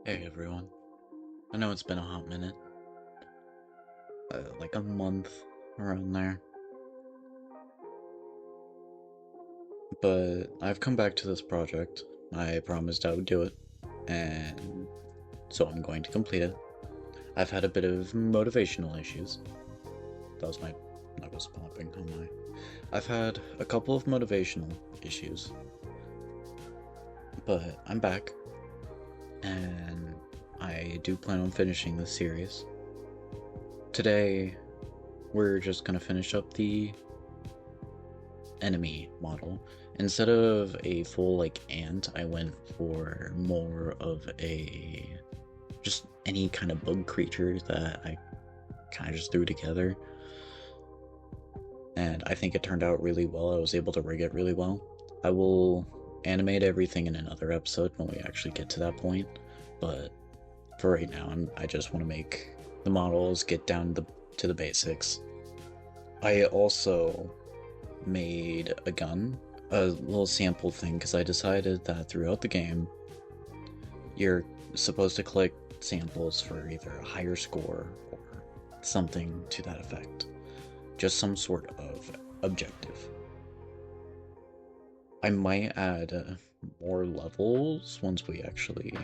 Hey everyone. I know it's been a hot minute, like a month around there, but I've come back to this project. I promised I would do it, and so I'm going to complete it. I've had a bit of motivational issues. That was my knuckles popping, oh my. I've had a couple of motivational issues, but I'm back, and I do plan on finishing this series. Today, we're just gonna finish up the enemy model. Instead of a full like ant, I went for more of a just any kind of bug creature that I kind of just threw together. And I think it turned out really well. I was able to rig it really well. I will animate everything in another episode when we actually get to that point, but for right now, I just want to make the models, get down to the basics. I also made a gun, a little sample thing, because I decided that throughout the game, you're supposed to collect samples for either a higher score or something to that effect. Just some sort of objective. I might add more levels once we actually,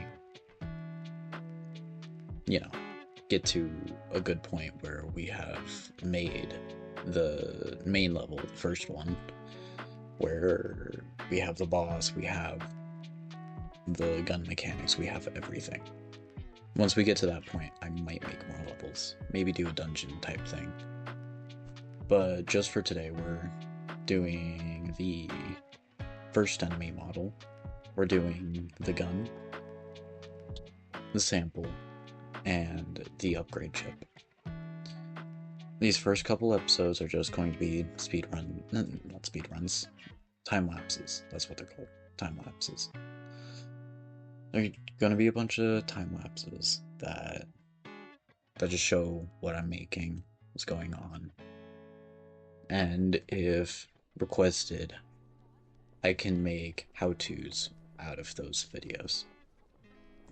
get to a good point where we have made the main level, the first one, where we have the boss, we have the gun mechanics, we have everything. Once we get to that point, I might make more levels, maybe do a dungeon type thing. But just for today, we're doing the first enemy model, we're doing the gun, the sample, and the upgrade chip. These first couple episodes are just going to be not speedruns, time lapses. That's what they're called, time lapses. There are going to be a bunch of time lapses that just show what I'm making, what's going on, and if requested, I can make how-tos out of those videos.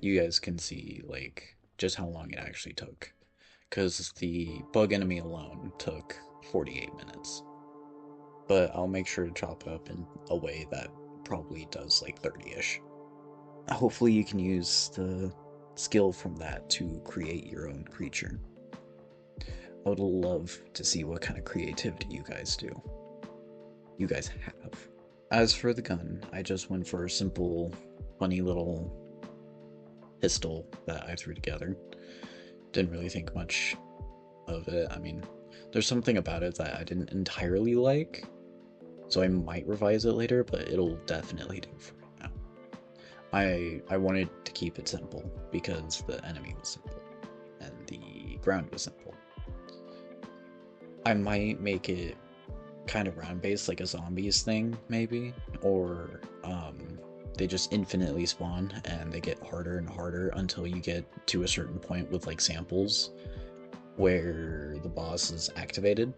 You guys can see like just how long it actually took, because the bug enemy alone took 48 minutes. But I'll make sure to chop it up in a way that probably does like 30-ish. Hopefully you can use the skill from that to create your own creature. I would love to see what kind of creativity you guys do. You guys have. As for the gun, I just went for a simple, funny little pistol that I threw together. Didn't really think much of it. I mean, there's something about it that I didn't entirely like, so I might revise it later, but it'll definitely do for now. I wanted to keep it simple because the enemy was simple and the ground was simple. I might make it kind of round based, like a zombies thing maybe, or they just infinitely spawn and they get harder and harder until you get to a certain point with like samples where the boss is activated,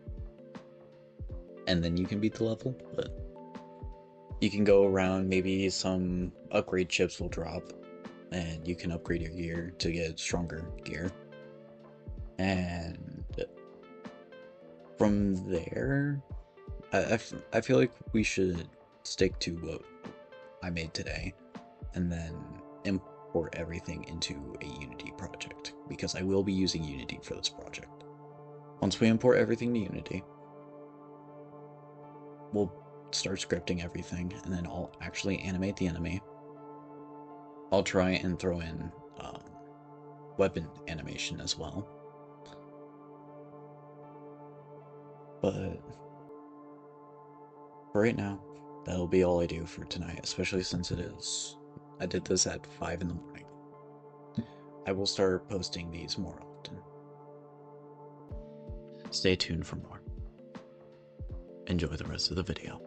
and then you can beat the level. But you can go around, maybe some upgrade chips will drop and you can upgrade your gear to get stronger gear, and from there I feel like we should stick to what I made today and then import everything into a Unity project, because I will be using Unity for this project. Once we import everything to Unity, we'll start scripting everything, and then I'll actually animate the enemy. I'll try and throw in weapon animation as well. But for right now, that'll be all I do for tonight, especially since I did this at 5 in the morning. I will start posting these more often. Stay tuned for more. Enjoy the rest of the video.